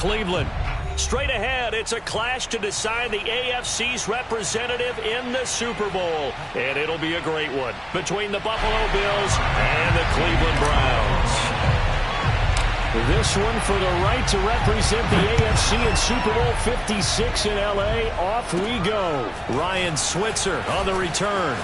Cleveland. Straight ahead, it's a clash to decide the AFC's representative in the Super Bowl. And it'll be a great one between the Buffalo Bills and the Cleveland Browns. This one for the right to represent the AFC in Super Bowl 56 in L.A. Off we go. Ryan Switzer on the return.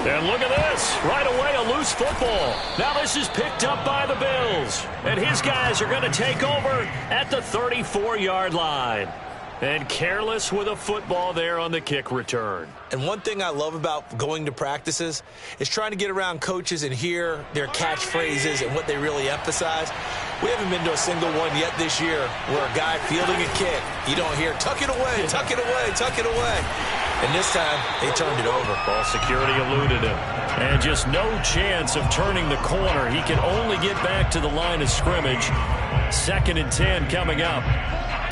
And look at this. Right away, a loose football. Now this is picked up by the Bills. And his guys are going to take over at the 34-yard line. And careless with a football there on the kick return. And one thing I love about going to practices is trying to get around coaches and hear their catchphrases and what they really emphasize. We haven't been to a single one yet this year where a guy fielding a kick, you don't hear, tuck it away, tuck it away, tuck it away. And this time, they turned it over. Ball security eluded him. And just no chance of turning the corner. He can only get back to the line of scrimmage. 2nd and 10 coming up.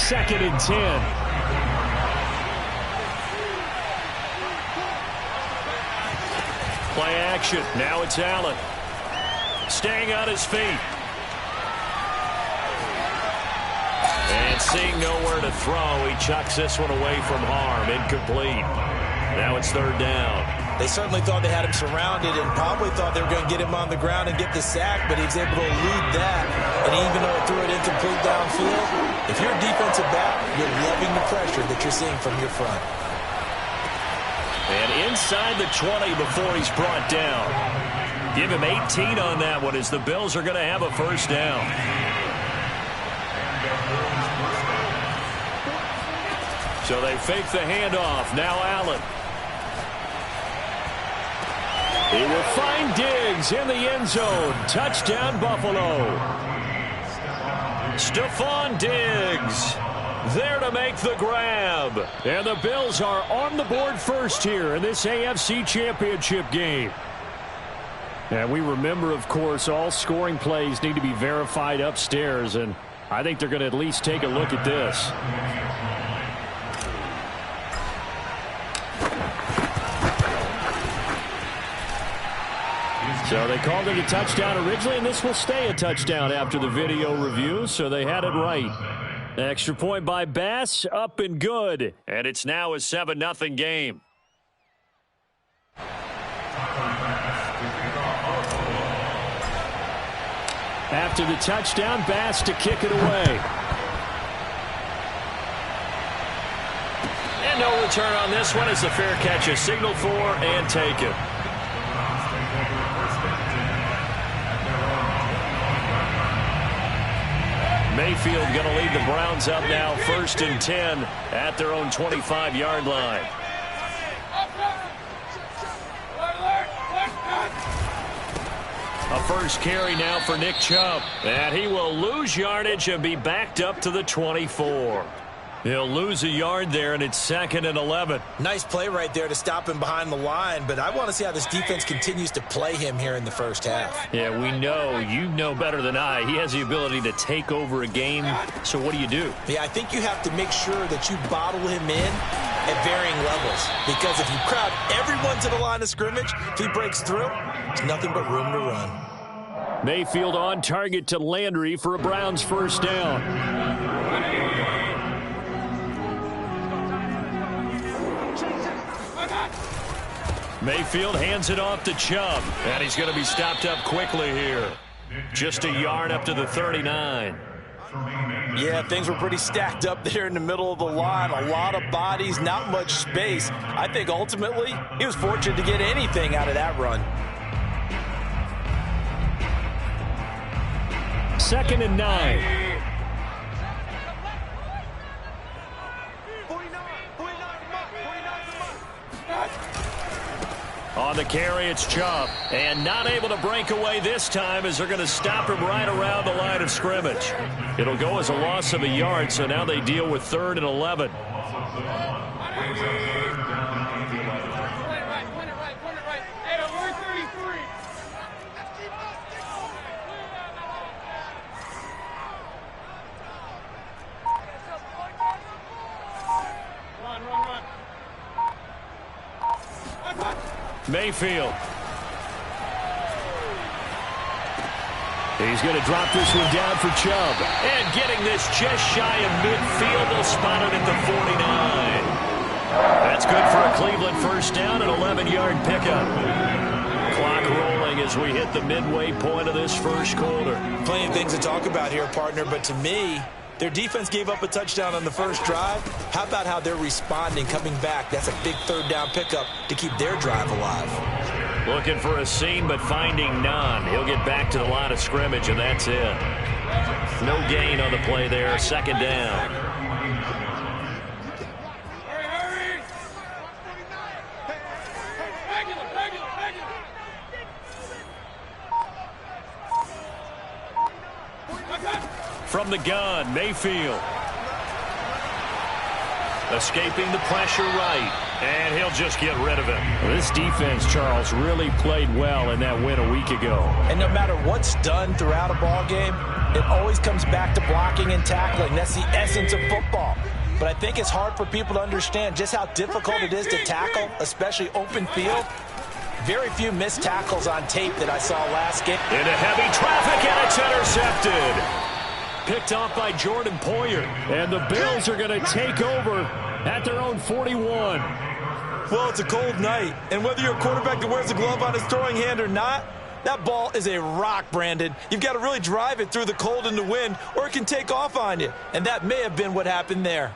2nd and 10. Play action. Now it's Allen. Staying on his feet. And seeing nowhere to throw, he chucks this one away from harm. Incomplete. Now it's 3rd down. They certainly thought they had him surrounded and probably thought they were going to get him on the ground and get the sack, but he was able to elude that. And even though he threw it incomplete downfield, if you're a defensive back, you're loving the pressure that you're seeing from your front. And inside the 20 before he's brought down. Give him 18 on that one as the Bills are going to have a 1st down. So they fake the handoff. Now Allen. He will find Diggs in the end zone. Touchdown, Buffalo. Stephon Diggs there to make the grab. And the Bills are on the board first here in this AFC Championship game. And we remember, of course, all scoring plays need to be verified upstairs. And I think they're going to at least take a look at this. So they called it a touchdown originally, and this will stay a touchdown after the video review, so they had it right. Extra point by Bass, up and good. And it's now a 7-0 game. After the touchdown, Bass to kick it away. And no return on this one as the fair catch is signaled for and taken. Mayfield going to lead the Browns up now, 1st and 10 at their own 25-yard line. A first carry now for Nick Chubb. And he will lose yardage and be backed up to the 24. He'll lose a yard there, and it's 2nd and 11. Nice play right there to stop him behind the line, but I want to see how this defense continues to play him here in the 1st half. Yeah, we know. You know better than I. He has the ability to take over a game, so what do you do? Yeah, I think you have to make sure that you bottle him in at varying levels, because if you crowd everyone to the line of scrimmage, if he breaks through, there's nothing but room to run. Mayfield on target to Landry for a Browns 1st down. Mayfield hands it off to Chubb, and he's going to be stopped up quickly here. Just a yard up to the 39. Yeah, things were pretty stacked up there in the middle of the line. A lot of bodies, not much space. I think ultimately he was fortunate to get anything out of that run. 2nd and 9. On the carry, it's Chubb. And not able to break away this time as they're going to stop him right around the line of scrimmage. It'll go as a loss of a yard, so now they deal with 3rd and 11. Mayfield. He's going to drop this one down for Chubb. And getting this just shy of midfield. They'll spot it at the 49. That's good for a Cleveland first down, an 11-yard pickup. Clock rolling as we hit the midway point of this first quarter. Plenty of things to talk about here, partner, but to me, their defense gave up a touchdown on the first drive. How about how they're responding, coming back? That's a big third down pickup to keep their drive alive. Looking for a seam, but finding none. He'll get back to the line of scrimmage, and that's it. No gain on the play there. Second down. From the gun, Mayfield. Escaping the pressure right. And he'll just get rid of it. This defense, Charles, really played well in that win a week ago. And no matter what's done throughout a ball game, it always comes back to blocking and tackling. That's the essence of football. But I think it's hard for people to understand just how difficult it is to tackle, especially open field. Very few missed tackles on tape that I saw last game. Into heavy traffic, and it's intercepted. Picked off by Jordan Poyer. And the Bills are going to take over at their own 41. Well, it's a cold night, and whether you're a quarterback that wears a glove on his throwing hand or not, that ball is a rock, Brandon. You've got to really drive it through the cold and the wind, or it can take off on you. And that may have been what happened there.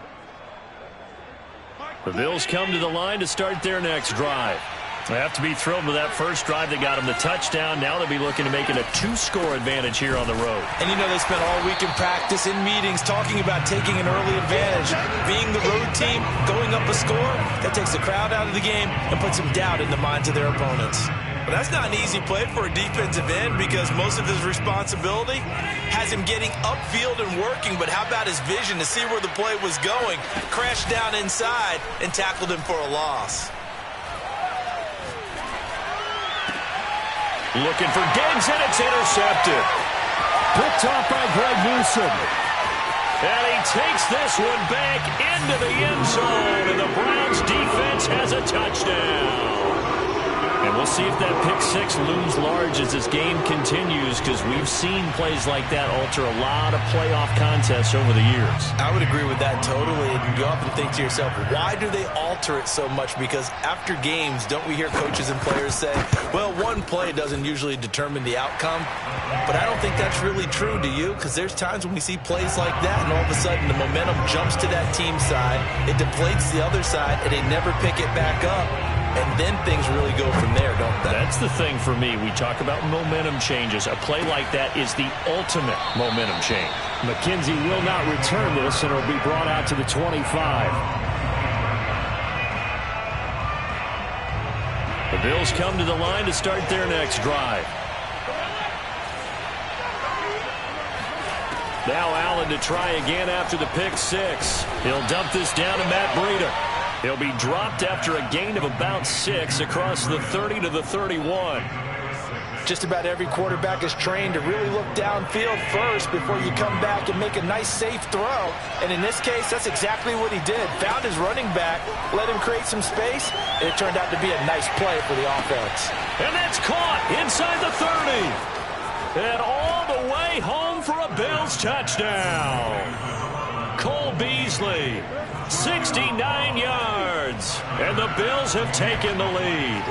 The Bills come to the line to start their next drive. They have to be thrilled with that first drive that got them the touchdown. Now they'll be looking to make it a 2-score advantage here on the road. And you know they spent all week in practice, in meetings, talking about taking an early advantage. Being the road team, going up a score, that takes the crowd out of the game and puts some doubt in the minds of their opponents. But that's not an easy play for a defensive end because most of his responsibility has him getting upfield and working. But how about his vision to see where the play was going? Crashed down inside and tackled him for a loss. Looking for Diggs, and it's intercepted. Picked off by Greg Newsome. And he takes this one back into the end zone, and the Browns defense has a touchdown. And we'll see if that pick six looms large as this game continues, because we've seen plays like that alter a lot of playoff contests over the years. I would agree with that totally. And you often think to yourself, why do they alter it so much? Because after games, don't we hear coaches and players say, well, one play doesn't usually determine the outcome. But I don't think that's really true, do you? Because there's times when we see plays like that, and all of a sudden the momentum jumps to that team side, it deflates the other side, and they never pick it back up. And then things really go from there, don't they? That's the thing for me. We talk about momentum changes. A play like that is the ultimate momentum change. McKenzie will not return this, and it'll be brought out to the 25. The Bills come to the line to start their next drive. Now Allen to try again after the pick six. He'll dump this down to Matt Breida. He'll be dropped after a gain of about 6 across the 30 to the 31. Just about every quarterback is trained to really look downfield first before you come back and make a nice, safe throw. And in this case, that's exactly what he did. Found his running back, let him create some space, and it turned out to be a nice play for the offense. And that's caught inside the 30. And all the way home for a Bills touchdown. Cole Beasley, 69 yards. And the Bills have taken the lead.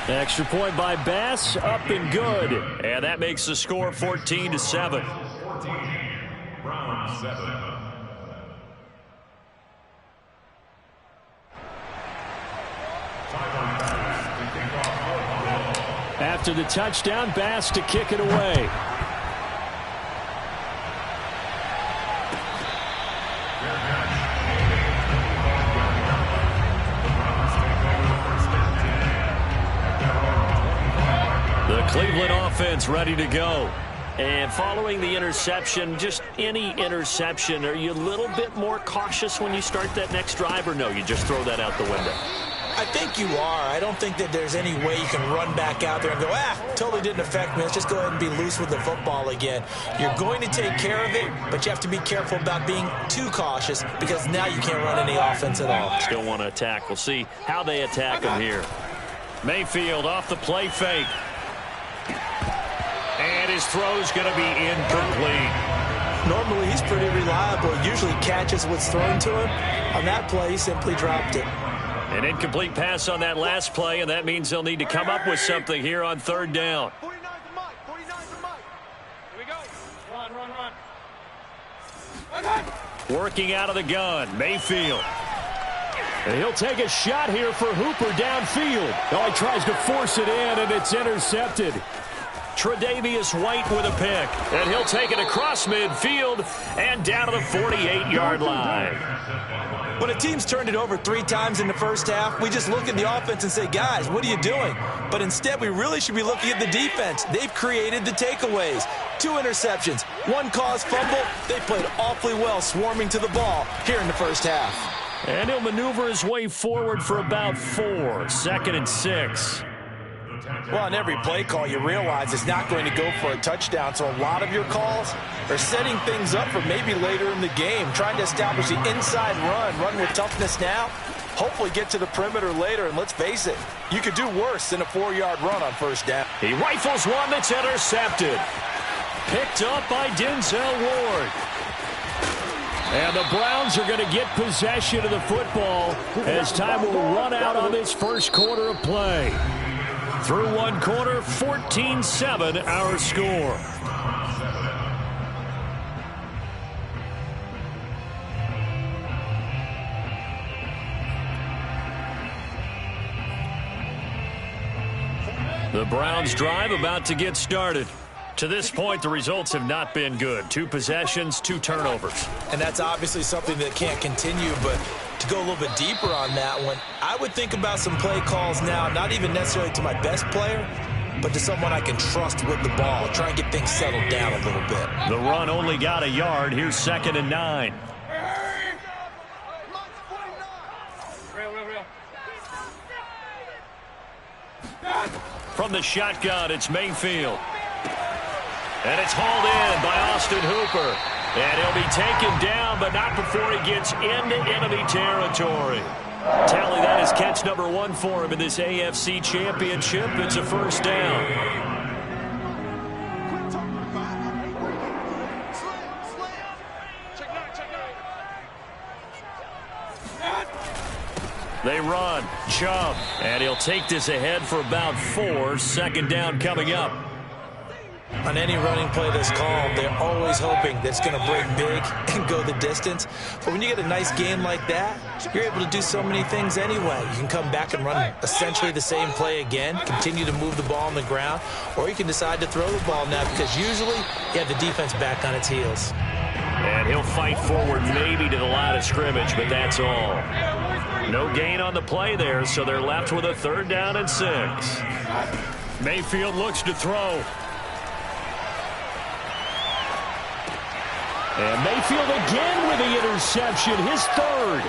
Extra point by Bass, up and good. And that makes the score 14-7. After the touchdown, Bass to kick it away. The Cleveland offense ready to go. And following the interception, just any interception, are you a little bit more cautious when you start that next drive, or no, you just throw that out the window? I think you are. I don't think that there's any way you can run back out there and go, totally didn't affect me. Let's just go ahead and be loose with the football again. You're going to take care of it, but you have to be careful about being too cautious because now you can't run any offense at all. Still want to attack. We'll see how they attack them here. Mayfield off the play fake. And his throw's going to be incomplete. Normally, he's pretty reliable. Usually catches what's thrown to him. On that play, he simply dropped it. An incomplete pass on that last play, and that means they'll need to come up with something here on third down. 49's the mic. 49's the mic. Here we go. Run. Working out of the gun, Mayfield. And he'll take a shot here for Hooper downfield. Oh, he tries to force it in, and it's intercepted. Tre'Davious White with a pick. And he'll take it across midfield and down to the 48-yard line. When a team's turned it over 3 times in the first half, we just look at the offense and say, guys, what are you doing? But instead, we really should be looking at the defense. They've created the takeaways. 2 interceptions, 1 caused fumble. They played awfully well swarming to the ball here in the first half. And he'll maneuver his way forward for about 4. 2nd and 6. Well, on every play call, you realize it's not going to go for a touchdown. So a lot of your calls are setting things up for maybe later in the game, trying to establish the inside run with toughness now, hopefully get to the perimeter later. And let's face it, you could do worse than a 4-yard run on first down. He rifles one that's intercepted. Picked up by Denzel Ward. And the Browns are going to get possession of the football as time will run out on this first quarter of play. Through one quarter, 14-7 our score. The Browns drive about to get started. To this point, the results have not been good. 2 possessions, 2 turnovers. And that's obviously something that can't continue, but to go a little bit deeper on that one, I would think about some play calls now, not even necessarily to my best player, but to someone I can trust with the ball. Try and get things settled down a little bit. The run only got a yard. Here's 2nd and 9. From the shotgun, it's Mayfield. And it's hauled in by Austin Hooper. And he'll be taken down, but not before he gets into enemy territory. Tally, that is catch number 1 for him in this AFC Championship. It's a first down. They run, Chubb, and he'll take this ahead for about 4. 2nd down coming up. On any running play that's called, they're always hoping that it's going to break big and go the distance. But when you get a nice game like that, you're able to do so many things anyway. You can come back and run essentially the same play again, continue to move the ball on the ground, or you can decide to throw the ball now because usually you have the defense back on its heels. And he'll fight forward maybe to the line of scrimmage, but that's all. No gain on the play there, so they're left with a 3rd down and 6. Mayfield looks to throw. And Mayfield again with the interception, his 3rd.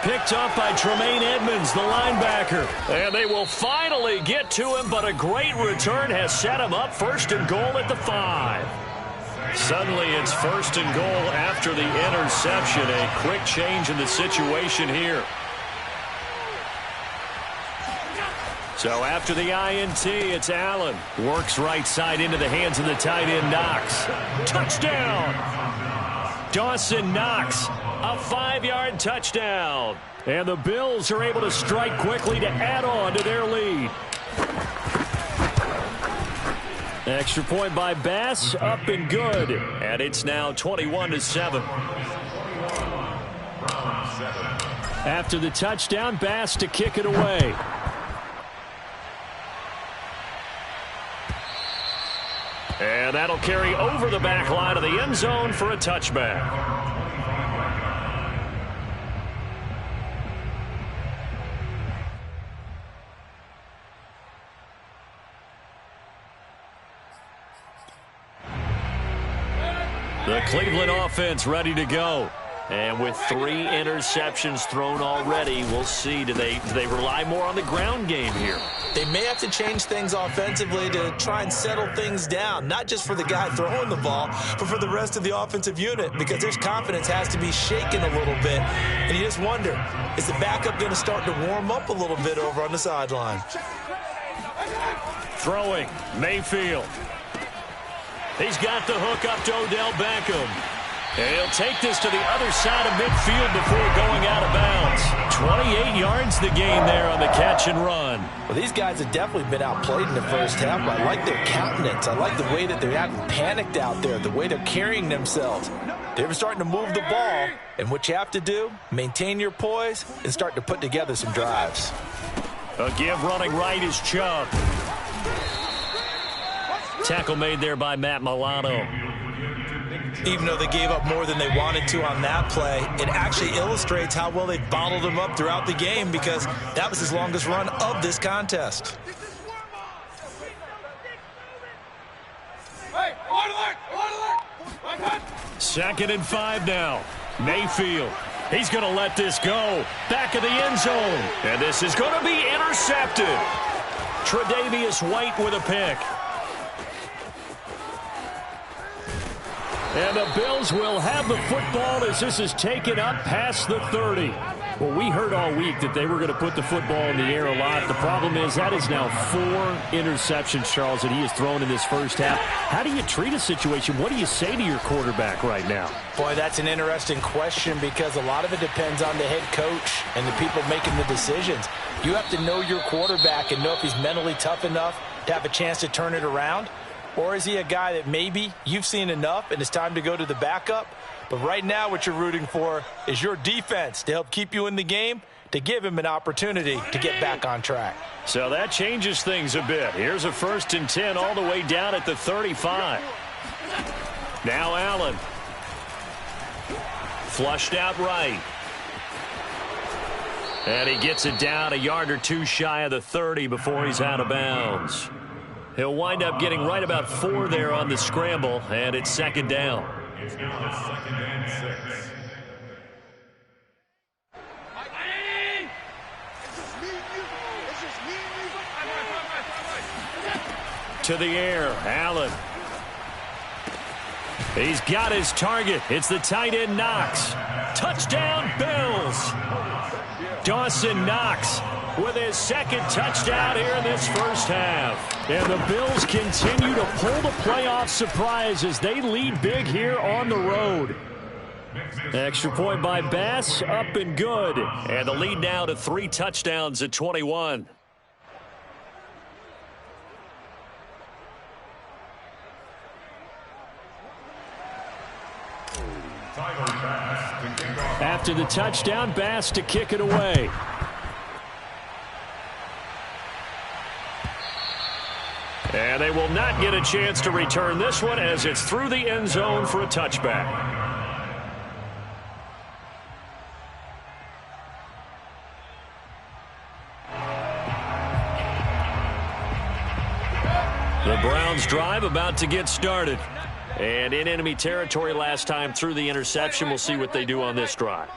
Picked up by Tremaine Edmonds, the linebacker. And they will finally get to him, but a great return has set him up 1st and goal at the 5. Suddenly it's 1st and goal after the interception. A quick change in the situation here. So after the INT, it's Allen. Works right side into the hands of the tight end, Knox. Touchdown! Dawson Knox, a 5-yard touchdown. And the Bills are able to strike quickly to add on to their lead. Extra point by Bass, up and good. And it's now 21-7. After the touchdown, Bass to kick it away. And that'll carry over the back line of the end zone for a touchback. The Cleveland offense ready to go. And with 3 interceptions thrown already, we'll see. Do they rely more on the ground game here? They may have to change things offensively to try and settle things down, not just for the guy throwing the ball, but for the rest of the offensive unit, because their confidence has to be shaken a little bit. And you just wonder, is the backup going to start to warm up a little bit over on the sideline? Throwing, Mayfield. He's got the hook up to Odell Beckham. And he'll take this to the other side of midfield before going out of bounds. 28 yards the gain there on the catch and run. Well, these guys have definitely been outplayed in the first half, but I like their countenance. I like the way that they haven't panicked out there, the way they're carrying themselves. They're starting to move the ball, and what you have to do, maintain your poise and start to put together some drives. A give running right is Chubb. Tackle made there by Matt Milano. Even though they gave up more than they wanted to on that play, it actually illustrates how well they've bottled them up throughout the game, because that was his longest run of this contest. Second and 5 now. Mayfield. He's going to let this go. Back of the end zone. And this is going to be intercepted. Tre'Davious White with a pick. And the Bills will have the football as this is taken up past the 30. Well, we heard all week that they were going to put the football in the air a lot. The problem is that is now 4 interceptions, Charles, that he has thrown in this first half. How do you treat a situation? What do you say to your quarterback right now? Boy, that's an interesting question, because a lot of it depends on the head coach and the people making the decisions. You have to know your quarterback and know if he's mentally tough enough to have a chance to turn it around. Or is he a guy that maybe you've seen enough and it's time to go to the backup? But right now what you're rooting for is your defense to help keep you in the game, to give him an opportunity to get back on track. So that changes things a bit. Here's a 1st and 10 all the way down at the 35. Now Allen. Flushed out right. And he gets it down a yard or 2 shy of the 30 before he's out of bounds. He'll wind up getting right about 4 there on the scramble, and it's 2nd down. It's now 2nd and 6. To the air, Allen. He's got his target. It's the tight end Knox. Touchdown, Bills. Dawson Knox with his 2nd touchdown here in this first half. And the Bills continue to pull the playoff surprise as they lead big here on the road. Extra point by Bass, up and good. And the lead now to 3 touchdowns at 21. After the touchdown, Bass to kick it away. And they will not get a chance to return this one as it's through the end zone for a touchback. The Browns drive about to get started. And in enemy territory last time through the interception. We'll see what they do on this drive.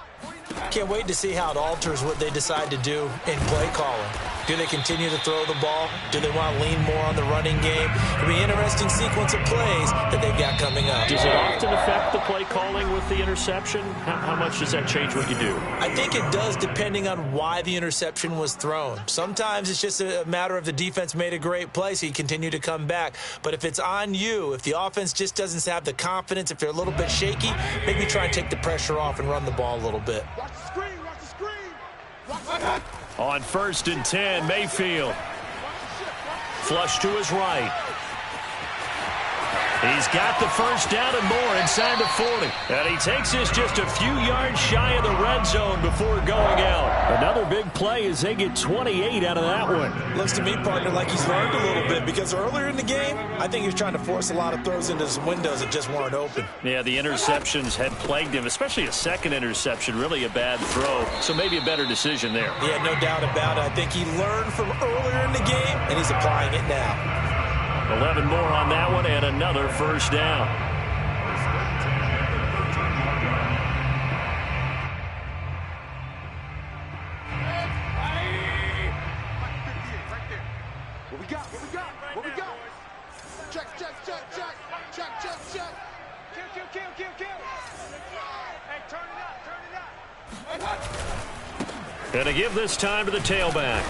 Can't wait to see how it alters what they decide to do in play calling. Do they continue to throw the ball? Do they want to lean more on the running game? It'll be an interesting sequence of plays that they've got coming up. Does it often affect the play calling with the interception? How much does that change what you do? I think it does, depending on why the interception was thrown. Sometimes it's just a matter of the defense made a great play, so you continue to come back. But if it's on you, if the offense just doesn't have the confidence, if they're a little bit shaky, maybe try and take the pressure off and run the ball a little bit. Watch the screen, watch the screen. On 1st and 10, Mayfield. Flush to his right. He's got the first down and more inside the 40. And he takes this just a few yards shy of the red zone before going out. Another big play as they get 28 out of that one. Looks to me, partner, like he's learned a little bit, because earlier in the game, I think he was trying to force a lot of throws into some windows that just weren't open. Yeah, the interceptions had plagued him, especially a second interception, really a bad throw. So maybe a better decision there. Yeah, no doubt about it. I think he learned from earlier in the game, and he's applying it now. 11 more on that one and another first down. And to give this time to the tailback.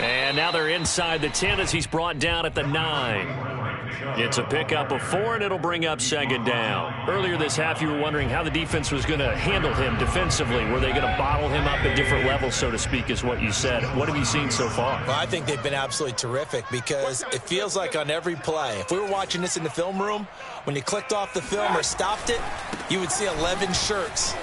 And now they're inside the 10 as he's brought down at the 9. It's a pickup of 4, and it'll bring up second down. Earlier this half, you were wondering how the defense was going to handle him defensively. Were they going to bottle him up at different levels, so to speak, is what you said. What have you seen so far? Well, I think they've been absolutely terrific because it feels like on every play, if we were watching this in the film room, when you clicked off the film or stopped it, you would see 11 shirts.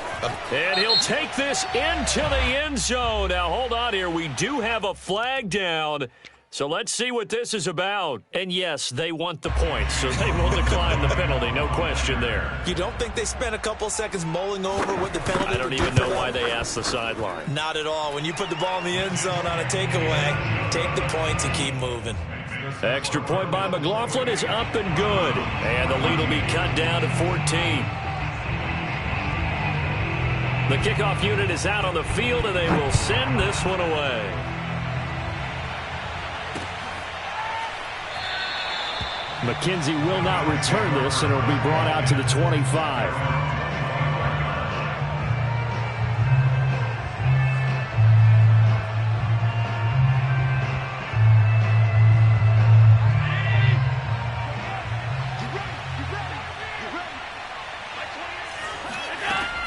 And he'll take this into the end zone. Now, hold on here. We do have a flag down. So let's see what this is about. And, yes, they want the points, so they will decline the penalty. No question there. You don't think they spent a couple seconds mulling over what the penalty I don't even know why they asked the sideline. Not at all. When you put the ball in the end zone on a takeaway, take the points and keep moving. Extra point by McLaughlin is up and good. And the lead will be cut down to 14. The kickoff unit is out on the field, and they will send this one away. McKenzie will not return this, and it will be brought out to the 25.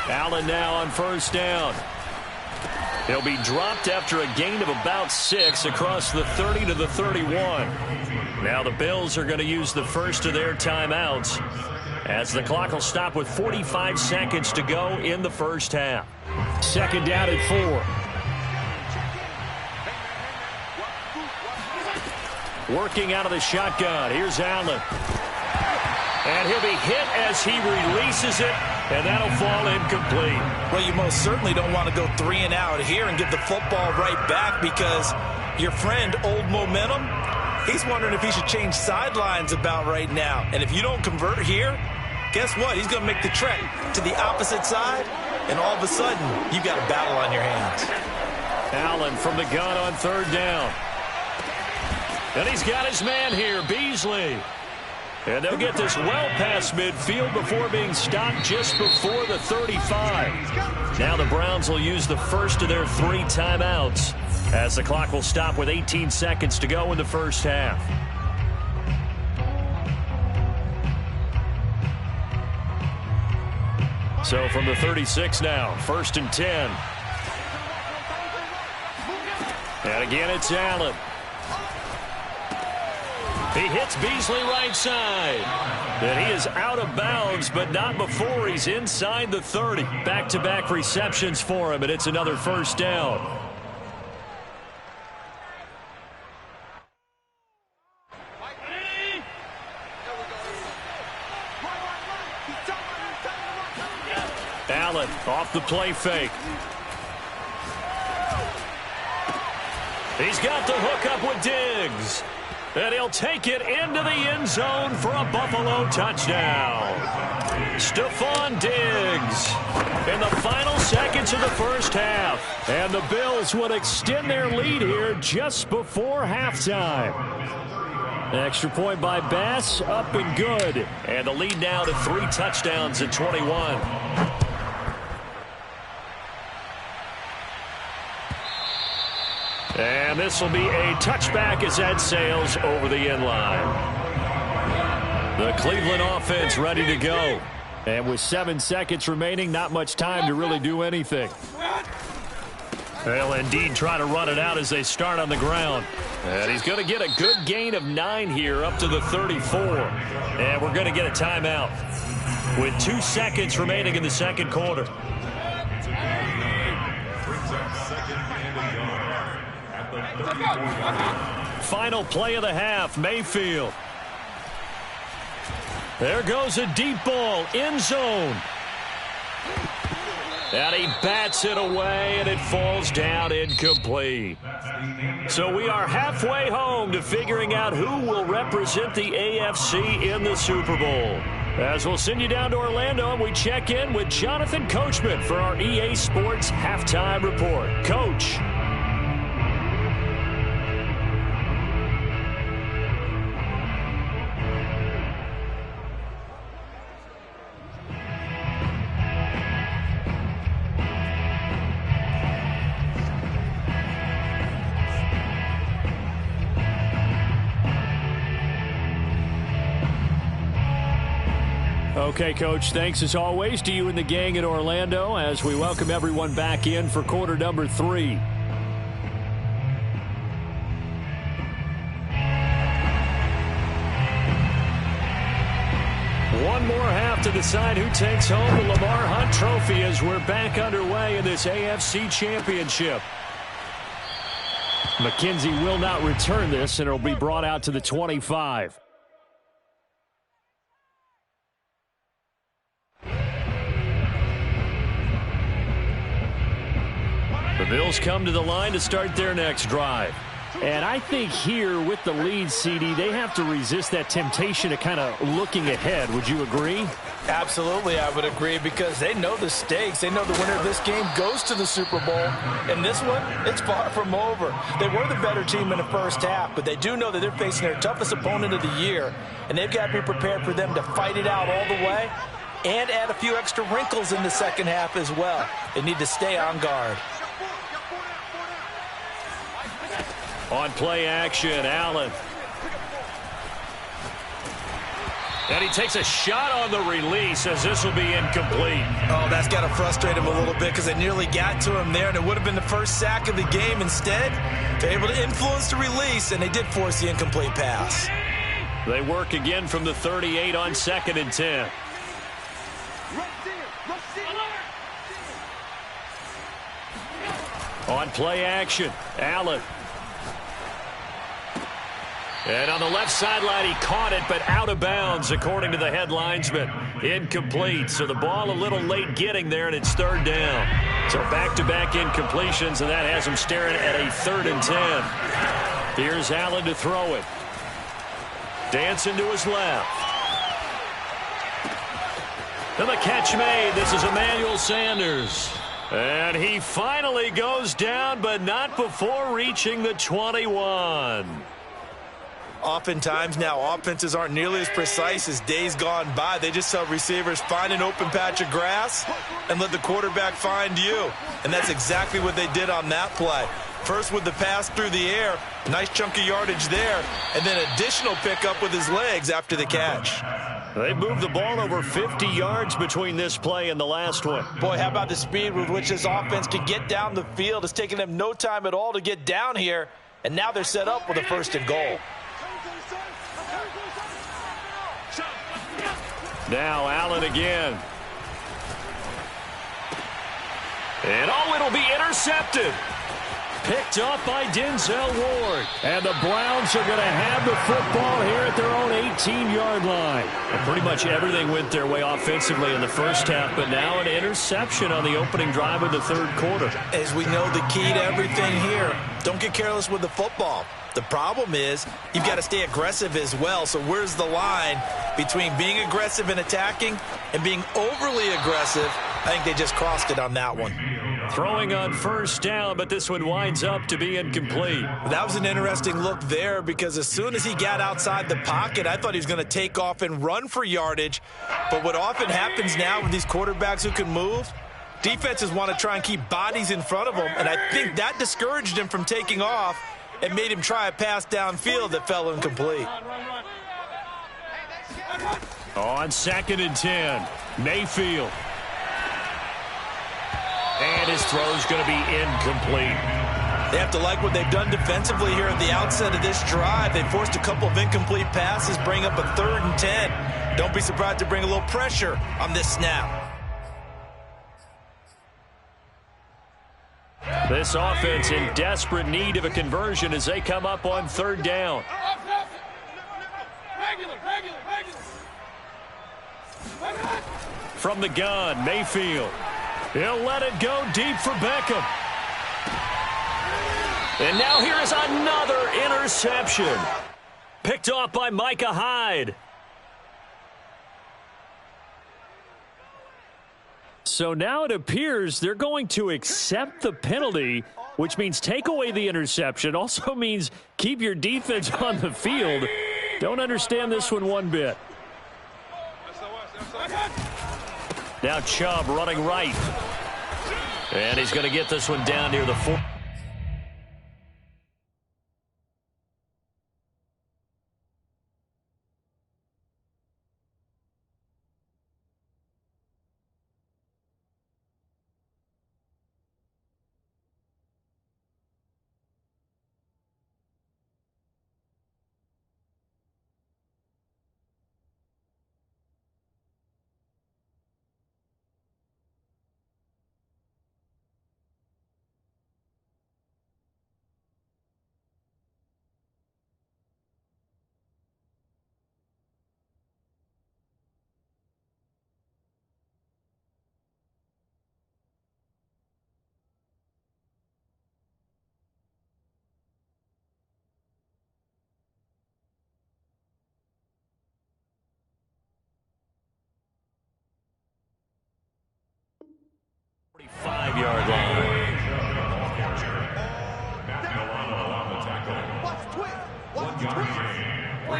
Allen now on first down. He'll be dropped after a gain of about 6 across the 30 to the 31. Now the Bills are going to use the first of their timeouts as the clock will stop with 45 seconds to go in the first half. Second down at 4. Working out of the shotgun. Here's Allen. And he'll be hit as he releases it, and that'll fall incomplete. Well, you most certainly don't want to go 3 and out here and get the football right back because your friend, Old Momentum, he's wondering if he should change sidelines about right now. And if you don't convert here, guess what? He's going to make the trek to the opposite side, and all of a sudden, you've got a battle on your hands. Allen from the gun on third down. And he's got his man here, Beasley. And they'll get this well past midfield before being stopped just before the 35. Now the Browns will use the first of their 3 timeouts as the clock will stop with 18 seconds to go in the first half. So from the 36 now, 1st and 10. And again, it's Allen. He hits Beasley right side. And he is out of bounds, but not before he's inside the 30. Back-to-back receptions for him, and it's another first down. Allen off the play fake. He's got the hook up with Diggs. And he'll take it into the end zone for a Buffalo touchdown. Stephon Diggs in the final seconds of the first half. And the Bills would extend their lead here just before halftime. Extra point by Bass, up and good. And the lead now to 3 touchdowns at 21. And this will be a touchback as that sails over the end line. The Cleveland offense ready to go. And with 7 seconds remaining, not much time to really do anything. They'll indeed try to run it out as they start on the ground. And he's going to get a good gain of 9 here up to the 34. And we're going to get a timeout with 2 seconds remaining in the second quarter. Final play of the half, Mayfield. There goes a deep ball, end zone. And he bats it away, and it falls down incomplete. So we are halfway home to figuring out who will represent the AFC in the Super Bowl. As we'll send you down to Orlando, and we check in with Jonathan Coachman for our EA Sports Halftime Report. Coach. Okay, Coach, thanks as always to you and the gang in Orlando as we welcome everyone back in for quarter number 3. One more half to decide who takes home the Lamar Hunt Trophy as we're back underway in this AFC Championship. McKenzie will not return this, and it'll be brought out to the 25. The Bills come to the line to start their next drive. And I think here with the lead, CD, they have to resist that temptation of kind of looking ahead. Would you agree? Absolutely, I would agree, because they know the stakes. They know the winner of this game goes to the Super Bowl. And this one, it's far from over. They were the better team in the first half, but they do know that they're facing their toughest opponent of the year, and they've got to be prepared for them to fight it out all the way and add a few extra wrinkles in the second half as well. They need to stay on guard. On play action, Allen. And he takes a shot on the release as this will be incomplete. Oh, that's got to frustrate him a little bit because they nearly got to him there, and it would have been the first sack of the game. Instead, they're able to influence the release, and they did force the incomplete pass. They work again from the 38 on 2nd and 10. On play action, Allen. And on the left sideline, he caught it, but out of bounds, according to the headlinesman. Incomplete, so the ball a little late getting there, and it's 3rd down. So back-to-back incompletions, and that has him staring at a 3rd and 10. Here's Allen to throw it. Dancing to his left. And the catch made. This is Emmanuel Sanders. And he finally goes down, but not before reaching the 21. Oftentimes now, offenses aren't nearly as precise as days gone by. They just tell receivers, find an open patch of grass and let the quarterback find you. And that's exactly what they did on that play. First with the pass through the air, nice chunk of yardage there, and then additional pickup with his legs after the catch. They moved the ball over 50 yards between this play and the last one. Boy, how about the speed with which this offense can get down the field? It's taken them no time at all to get down here, and now they're set up with a 1st and goal. Now Allen again. And it'll be intercepted. Picked up by Denzel Ward. And the Browns are going to have the football here at their own 18-yard line. And pretty much everything went their way offensively in the first half, but now an interception on the opening drive of the 3rd quarter. As we know, the key to everything here, don't get careless with the football. The problem is you've got to stay aggressive as well. So where's the line between being aggressive and attacking and being overly aggressive? I think they just crossed it on that one. Throwing on 1st down, but this one winds up to be incomplete. That was an interesting look there because as soon as he got outside the pocket, I thought he was going to take off and run for yardage. But what often happens now with these quarterbacks who can move, defenses want to try and keep bodies in front of them, and I think that discouraged him from taking off and made him try a pass downfield that fell incomplete. On 2nd and 10, Mayfield. And his throw's going to be incomplete. They have to like what they've done defensively here at the outset of this drive. They forced a couple of incomplete passes, bring up a 3rd and 10. Don't be surprised to bring a little pressure on this snap. This offense in desperate need of a conversion as they come up on 3rd down. From the gun, Mayfield. He'll let it go deep for Beckham. And now here is another interception. Picked off by Micah Hyde. So now it appears they're going to accept the penalty, which means take away the interception. Also means keep your defense on the field. Don't understand this one bit. Now Chubb running right. And he's going to get this one down near the 4.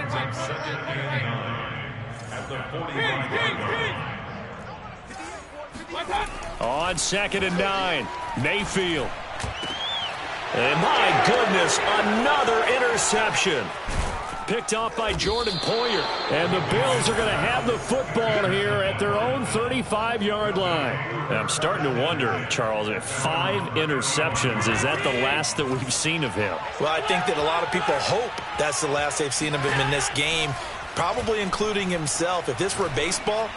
Brings up 2nd and 9 at the 41-yard line. On 2nd and 9, Mayfield. And my goodness, another interception. Picked off by Jordan Poyer. And the Bills are going to have the football here at their own 35-yard line. And I'm starting to wonder, Charles, if 5 interceptions, is that the last that we've seen of him? Well, I think that a lot of people hope that's the last they've seen of him in this game, probably including himself. If this were baseball,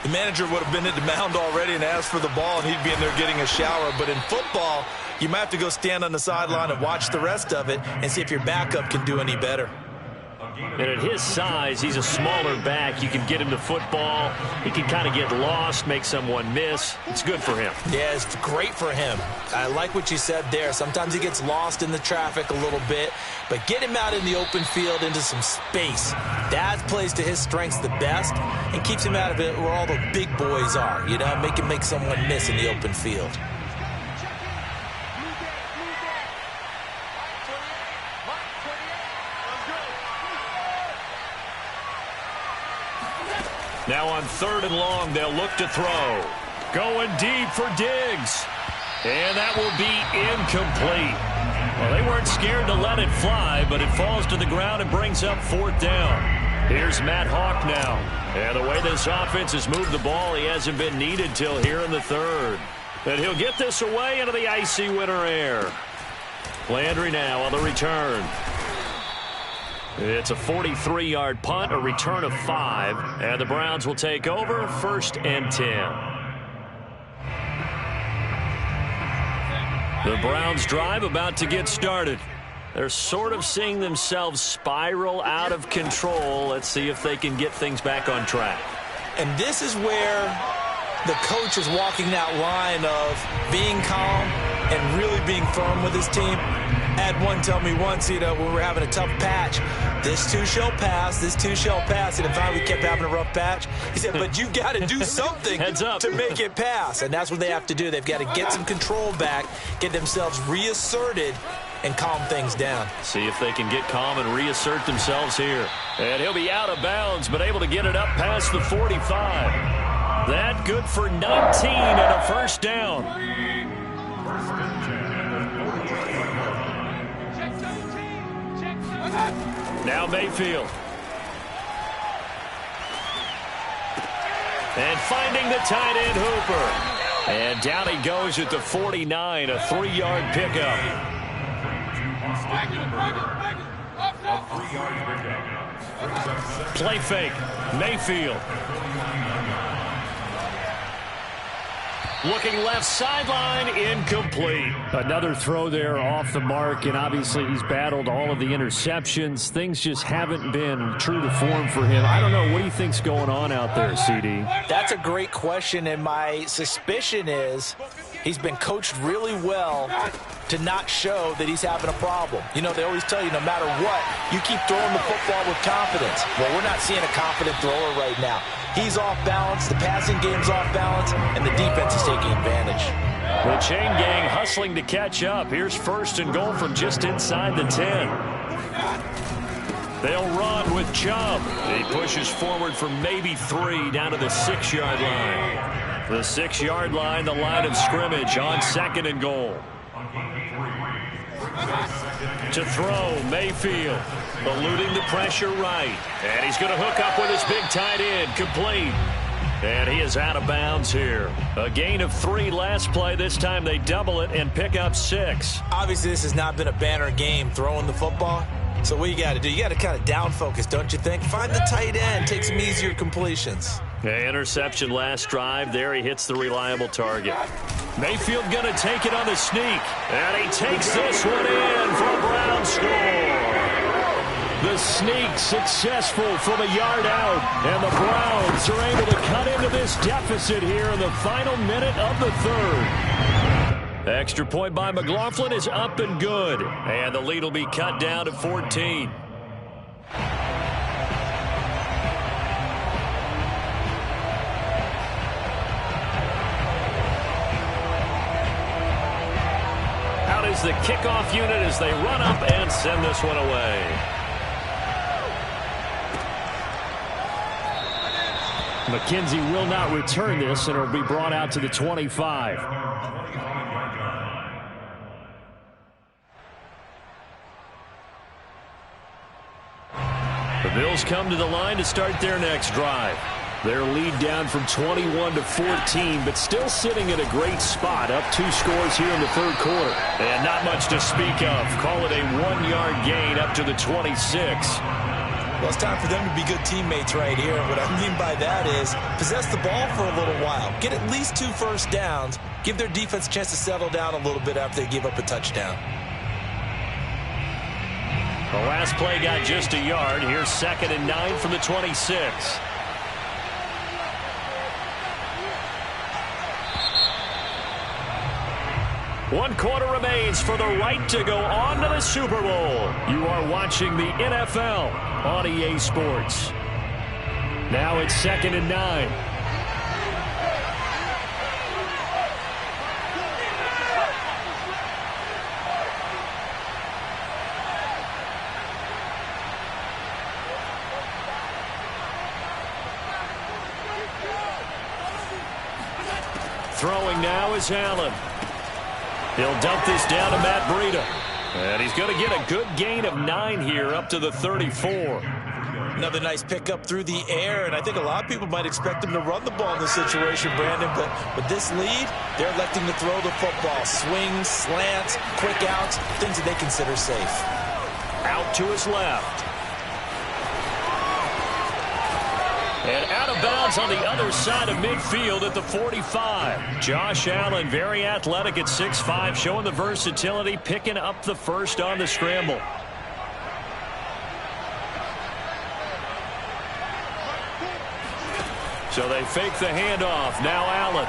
the manager would have been at the mound already and asked for the ball, and he'd be in there getting a shower. But in football, you might have to go stand on the sideline and watch the rest of it and see if your backup can do any better. And at his size, he's a smaller back. You can get him to football. He can kind of get lost, make someone miss. It's good for him. Yeah, it's great for him. I like what you said there. Sometimes he gets lost in the traffic a little bit, but get him out in the open field into some space. That plays to his strengths the best and keeps him out of it where all the big boys are. You know, make him make someone miss in the open field. Now on 3rd and long, they'll look to throw. Going deep for Diggs. And that will be incomplete. Well, they weren't scared to let it fly, but it falls to the ground and brings up 4th down. Here's Matt Hawk now. And the way this offense has moved the ball, he hasn't been needed till here in the 3rd. And he'll get this away into the icy winter air. Landry now on the return. It's a 43-yard punt, a return of 5, and the Browns will take over 1st and 10. The Browns drive about to get started. They're sort of seeing themselves spiral out of control. Let's see if they can get things back on track. And this is where the coach is walking that line of being calm and really being firm with his team. I had one tell me once, you know, when we were having a tough patch, this too shall pass, this too shall pass. And in fact, we kept having a rough patch. He said, but you've got to do something to make it pass. And that's what they have to do. They've got to get some control back, get themselves reasserted, and calm things down. See if they can get calm and reassert themselves here. And he'll be out of bounds, but able to get it up past the 45. That good for 19 and a 1st down. Now Mayfield. And finding the tight end Hooper. And down he goes at the 49, a 3-yard pickup. Play fake. Mayfield. Looking left sideline, incomplete. Another throw there off the mark, and obviously he's battled all of the interceptions. Things just haven't been true to form for him. I don't know. What do you think's going on out there, CD? That's a great question, and my suspicion is he's been coached really well to not show that he's having a problem. You know, they always tell you no matter what, you keep throwing the football with confidence. Well, we're not seeing a confident thrower right now. He's off balance, the passing game's off balance, and the defense is taking advantage. The chain gang hustling to catch up. Here's 1st and goal from just inside the 10. They'll run with Chubb. He pushes forward for maybe 3 down to the 6-yard line. The 6-yard line, the line of scrimmage on 2nd and goal. To throw, Mayfield. Eluding the pressure right. And he's going to hook up with his big tight end. Complete. And he is out of bounds here. A gain of 3 last play. This time they double it and pick up 6. Obviously, this has not been a banner game throwing the football. So what you got to do, you got to kind of down focus, don't you think? Find the tight end. Take some easier completions. Interception last drive. There he hits the reliable target. Mayfield going to take it on the sneak. And he takes this one in for a Brown score. The sneak successful from a yard out. And the Browns are able to cut into this deficit here in the final minute of the 3rd. Extra point by McLaughlin is up and good. And the lead will be cut down to 14. Out is the kickoff unit as they run up and send this one away. McKenzie will not return this, and it'll be brought out to the 25. The Bills come to the line to start their next drive. Their lead down from 21 to 14, but still sitting at a great spot, up 2 scores here in the third quarter. And not much to speak of. Call it a 1-yard gain up to the 26. Well, it's time for them to be good teammates right here. And what I mean by that is possess the ball for a little while. Get at least 2 first downs. Give their defense a chance to settle down a little bit after they give up a touchdown. The last play got just a yard. Here's 2nd and 9 from the 26. One quarter remains for the right to go on to the Super Bowl. You are watching the NFL on EA Sports. Now it's 2nd and 9. Throwing now is Allen. He'll dump this down to Matt Breida. And he's going to get a good gain of 9 here up to the 34. Another nice pickup through the air, and I think a lot of people might expect him to run the ball in this situation, Brandon, but with this lead, they're electing to throw the football. Swings, slants, quick outs, things that they consider safe. Out to his left. And out of bounds on the other side of midfield at the 45. Josh Allen, very athletic at 6'5", showing the versatility, picking up the first on the scramble. So they fake the handoff. Now Allen.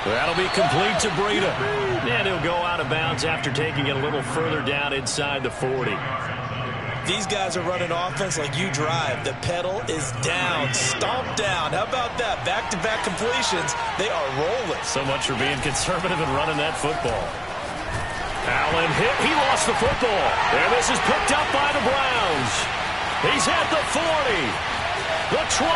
That'll be complete to Breida. And he'll go out of bounds after taking it a little further down inside the 40. These guys are running offense like you drive. The pedal is down, stomped down. How about that? Back-to-back completions. They are rolling. So much for being conservative and running that football. Allen hit. He lost the football. And this is picked up by the Browns. He's at the 40, the 20.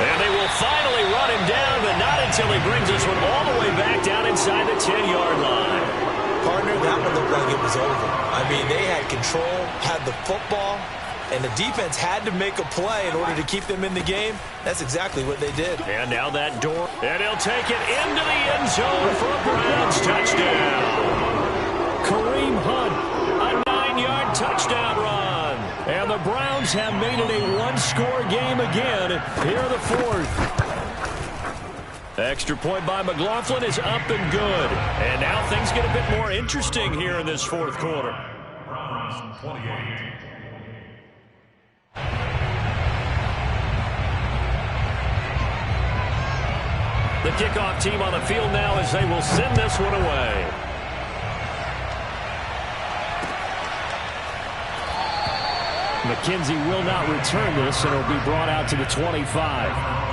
And they will finally run him down, but not until he brings this one all the way back down inside the 10-yard line. Partner, that one looked like it was over. I mean, they had control, had the football, and the defense had to make a play in order to keep them in the game. That's exactly what they did. And now that door, and he'll take it into the end zone for a Browns touchdown. Kareem Hunt, a 9-yard touchdown run. And the Browns have made it a one-score game again here in the fourth. Extra point by McLaughlin is up and good. And now things get a bit more interesting here in this fourth quarter. Browns 28. The kickoff team on the field now as they will send this one away. McKenzie will not return this, and it'll be brought out to the 25.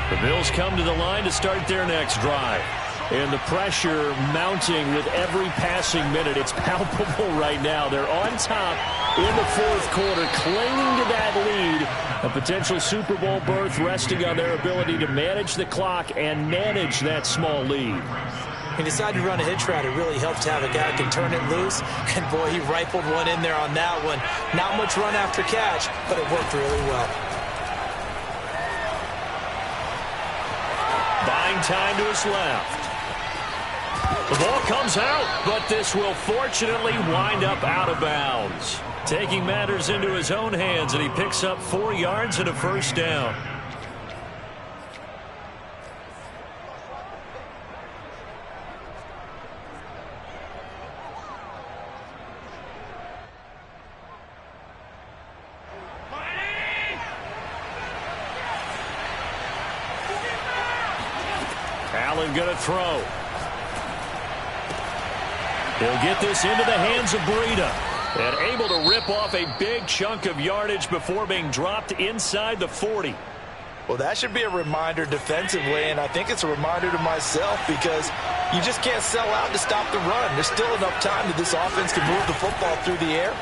The Bills come to the line to start their next drive. And the pressure mounting with every passing minute. It's palpable right now. They're on top in the fourth quarter, clinging to that lead. A potential Super Bowl berth resting on their ability to manage the clock and manage that small lead. He decided to run a hitch route. It really helps to have a guy who can turn it loose. And, boy, he rifled one in there on that one. Not much run after catch, but it worked really well. Buying time to his left. The ball comes out, but this will fortunately wind up out of bounds. Taking matters into his own hands, and he picks up 4 yards and a first down. Allen going to throw. He'll get this into the hands of Breida. And able to rip off a big chunk of yardage before being dropped inside the 40. Well, that should be a reminder defensively, and I think it's a reminder to myself because You just can't sell out to stop the run. There's still enough time that this offense can move the football through the air,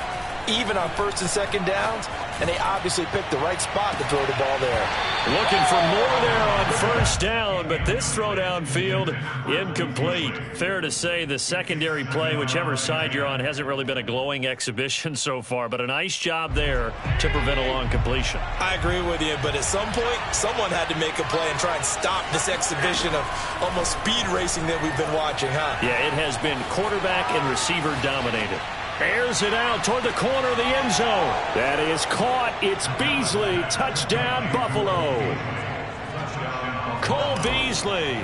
even on first and second downs, and they obviously picked the right spot to throw the ball there. Looking for more there on first down, but this throw downfield incomplete. Fair to say the secondary play, whichever side you're on, hasn't really been a glowing exhibition so far, but a nice job there to prevent a long completion. I agree with you, but at some point, someone had to make a play and try and stop this exhibition of almost speed racing that we've been watching, huh? Yeah, it has been quarterback and receiver dominated. Airs it out toward the corner of the end zone. That is caught. It's Beasley. Touchdown, Buffalo. Cole Beasley,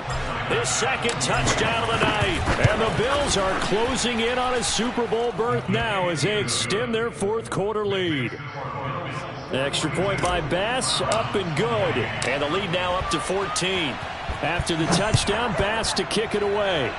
his second touchdown of the night. And the Bills are closing in on a Super Bowl berth now as they extend their fourth quarter lead. Extra point by Bass, up and good. And the lead now up to 14. After the touchdown, Bass to kick it away.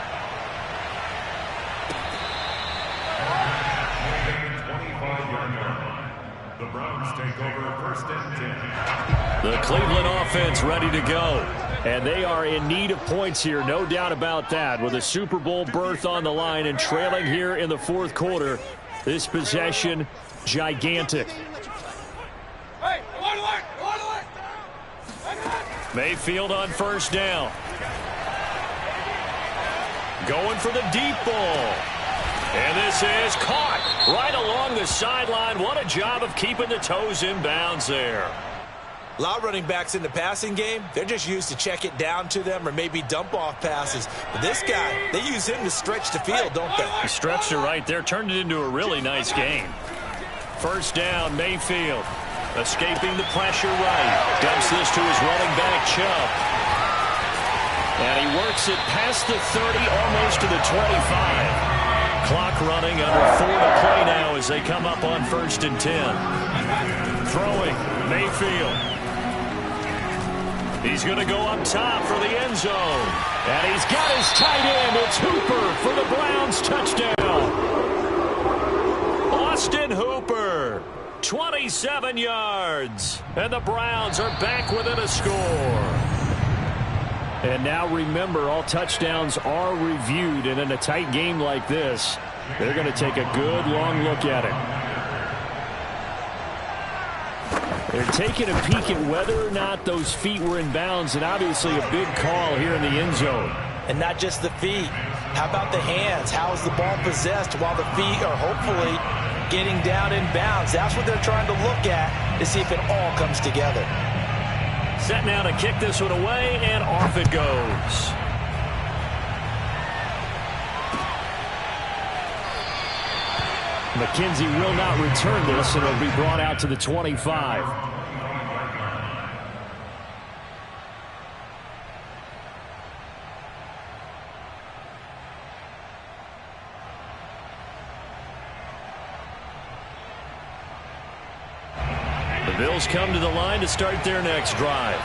The Browns take over first and 10. The Cleveland offense ready to go. And they are in need of points here, no doubt about that. With a Super Bowl berth on the line and trailing here in the fourth quarter. This possession, gigantic. Mayfield on first down. Going for the deep ball. And this is caught right along the sideline. What a job of keeping the toes in bounds there. A lot of running backs in the passing game, they're just used to check it down to them or maybe dump off passes. But this guy, they use him to stretch the field, don't they? He stretched it right there, turned it into a really nice game. First down, Mayfield. Escaping the pressure right. Dumps this to his running back, Chubb. And he works it past the 30, almost to the 25. Clock running, under 4 to play now as they come up on first and 10. Throwing, Mayfield. He's going to go up top for the end zone. And he's got his tight end. It's Hooper for the Browns touchdown. Austin Hooper, 27 yards. And the Browns are back within a score. And now remember, all touchdowns are reviewed, and in a tight game like this, they're going to take a good long look at it. They're taking a peek at whether or not those feet were in bounds, and obviously a big call here in the end zone. And not just the feet. How about the hands? How is the ball possessed while the feet are hopefully getting down in bounds? That's what they're trying to look at to see if it all comes together. Set now to kick this one away, and off it goes. McKenzie will not return this, and it'll be brought out to the 25. The Bills come to the line to start their next drive.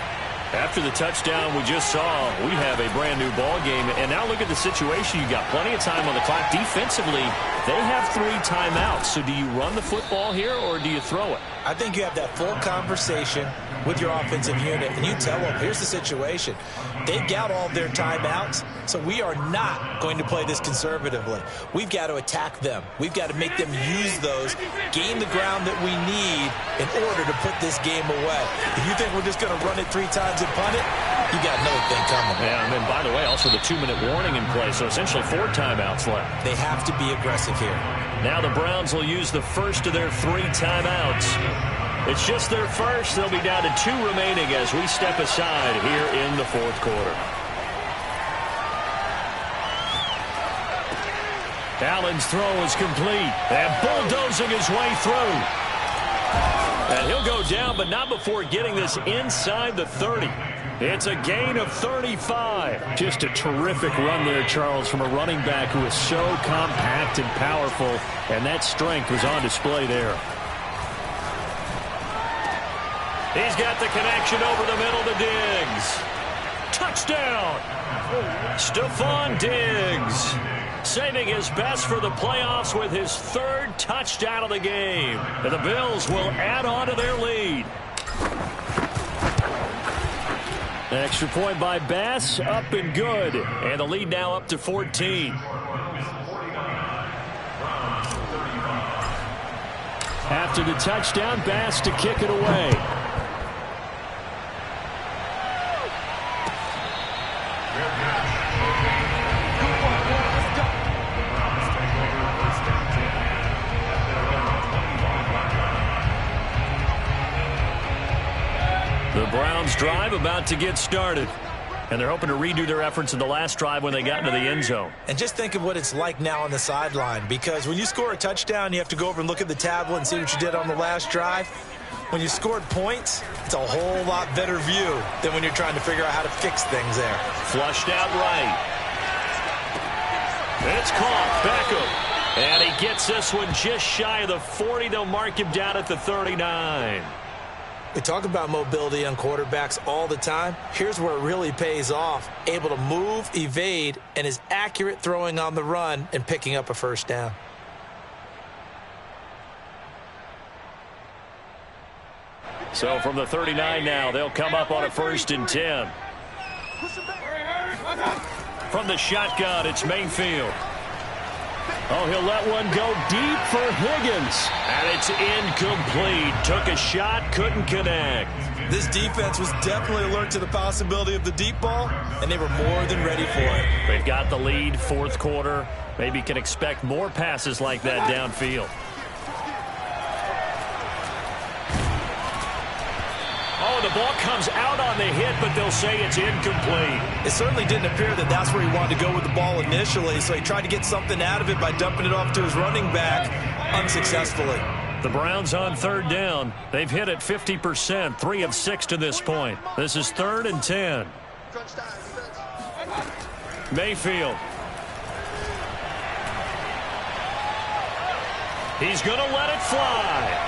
After the touchdown we just saw, we have a brand new ball game. And now look at the situation. You got plenty of time on the clock. Defensively, they have 3 timeouts. So do you run the football here or do you throw it? I think you have that full conversation with your offensive unit, and you tell them, here's the situation. They've got all of their timeouts, so we are not going to play this conservatively. We've got to attack them. We've got to make them use those, gain the ground that we need in order to put this game away. If you think we're just going to run it 3 times and punt it, you got another thing coming. Yeah, and then, by the way, also the 2-minute warning in play, so essentially 4 timeouts left. They have to be aggressive here. Now the Browns will use the first of their 3 timeouts. It's just their first. They'll be down to 2 remaining as we step aside here in the fourth quarter. Allen's throw is complete. And bulldozing his way through. And he'll go down, but not before getting this inside the 30. It's a gain of 35. Just a terrific run there, Charles, from a running back who is so compact and powerful. And that strength was on display there. He's got the connection over the middle to Diggs. Touchdown! Stephon Diggs saving his best for the playoffs with his 3rd touchdown of the game. And the Bills will add on to their lead. Extra point by Bass, up and good. And the lead now up to 14. After the touchdown, Bass to kick it away. The Browns drive about to get started. And they're hoping to redo their efforts in the last drive when they got into the end zone. And just think of what it's like now on the sideline, because when you score a touchdown, you have to go over and look at the tablet and see what you did on the last drive. When you scored points, it's a whole lot better view than when you're trying to figure out how to fix things there. Flushed out right. It's caught. Beckham. And he gets this one just shy of the 40. They'll mark him down at the 39. We talk about mobility on quarterbacks all the time. Here's where it really pays off. Able to move, evade, and is accurate throwing on the run and picking up a first down. So from the 39 now, they'll come up on a 1st and 10. From the shotgun, it's Mayfield. Oh, he'll let one go deep for Higgins. And it's incomplete. Took a shot, couldn't connect. This defense was definitely alert to the possibility of the deep ball, and they were more than ready for it. They've got the lead, 4th quarter. Maybe can expect more passes like that downfield. Oh, the ball comes out on the hit, but they'll say it's incomplete. It certainly didn't appear that that's where he wanted to go with the ball initially, so he tried to get something out of it by dumping it off to his running back unsuccessfully. The Browns on 3rd down. They've hit it 50%, 3 of 6 to this point. This is 3rd and 10. Mayfield. He's going to let it fly.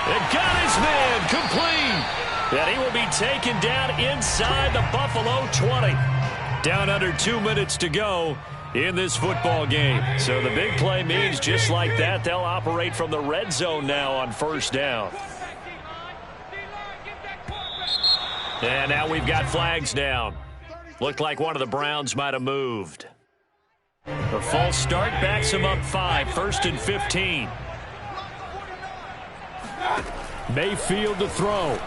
It got his man complete. And he will be taken down inside the Buffalo 20. Down under 2 minutes to go in this football game. So the big play means just like that, they'll operate from the red zone now on 1st down. And now we've got flags down. Looked like one of the Browns might have moved. The false start backs him up 5, 1st and 15. Mayfield to throw.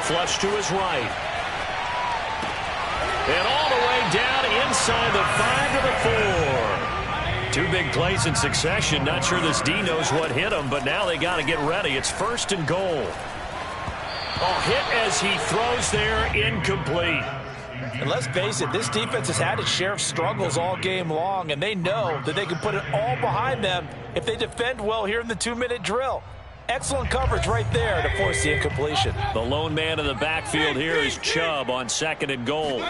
Flush to his right. And all the way down inside the 5 to the 4. 2 big plays in succession. Not sure this D knows what hit him, but now they got to get ready. It's 1st and goal. Oh, hit as he throws there, incomplete. And let's face it, this defense has had its share of struggles all game long, and they know that they can put it all behind them if they defend well here in the 2-minute drill. Excellent coverage right there to force the incompletion. The lone man in the backfield here is Chubb on 2nd and goal.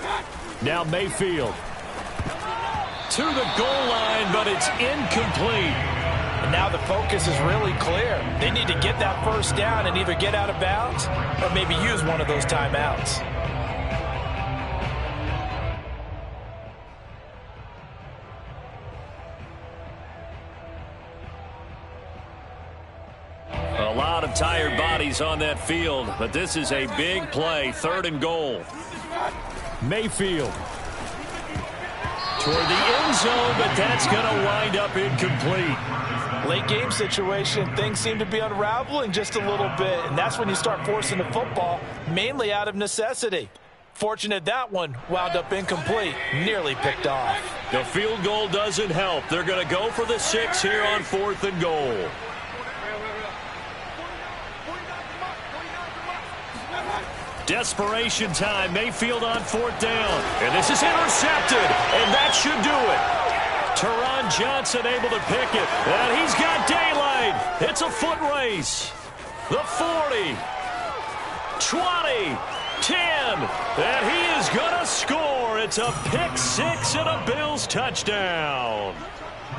Now Mayfield to the goal line, but it's incomplete. And now the focus is really clear. They need to get that 1st down and either get out of bounds or maybe use one of those timeouts. A lot of tired bodies on that field, but this is a big play, 3rd and goal. Mayfield toward the end zone, but that's going to wind up incomplete. Late game situation, things seem to be unraveling just a little bit, and that's when you start forcing the football, mainly out of necessity. Fortunate that one wound up incomplete, nearly picked off. The field goal doesn't help. They're going to go for the 6 here on 4th and goal. Desperation time. Mayfield on 4th down. And this is intercepted. And that should do it. Teron Johnson able to pick it. And he's got daylight. It's a foot race. The 40. 20. 10. And he is going to score. It's a pick 6 and a Bills touchdown.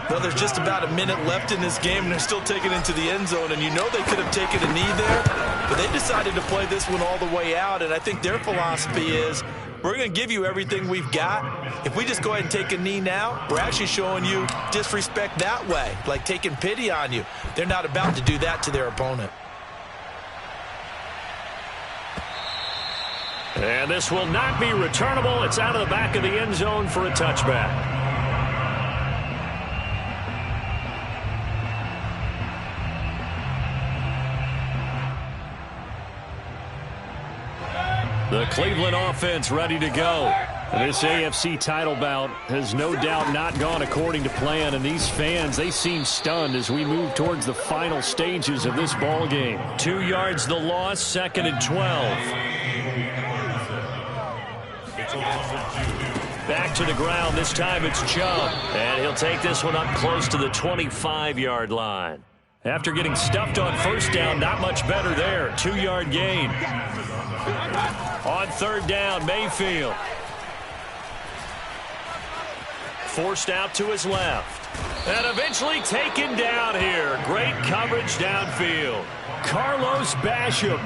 Well, there's just about a minute left in this game, and they're still taking it into the end zone. And you know they could have taken a knee there, but they decided to play this one all the way out. And I think their philosophy is, we're going to give you everything we've got. If we just go ahead and take a knee now, we're actually showing you disrespect that way, like taking pity on you. They're not about to do that to their opponent. And this will not be returnable. It's out of the back of the end zone for a touchback. The Cleveland offense ready to go. And this AFC title bout has no doubt not gone according to plan, and these fans, they seem stunned as we move towards the final stages of this ball game. 2 yards the loss, 2nd and 12. Back to the ground. This time it's Chubb, and he'll take this one up close to the 25-yard line. After getting stuffed on first down, not much better there. 2-yard gain. On 3rd down, Mayfield. Forced out to his left. And eventually taken down here. Great coverage downfield. Carlos Basham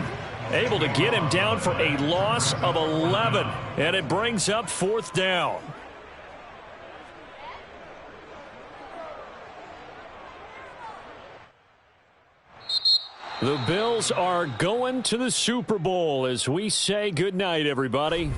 able to get him down for a loss of 11. And it brings up 4th down. The Bills are going to the Super Bowl as we say goodnight, everybody.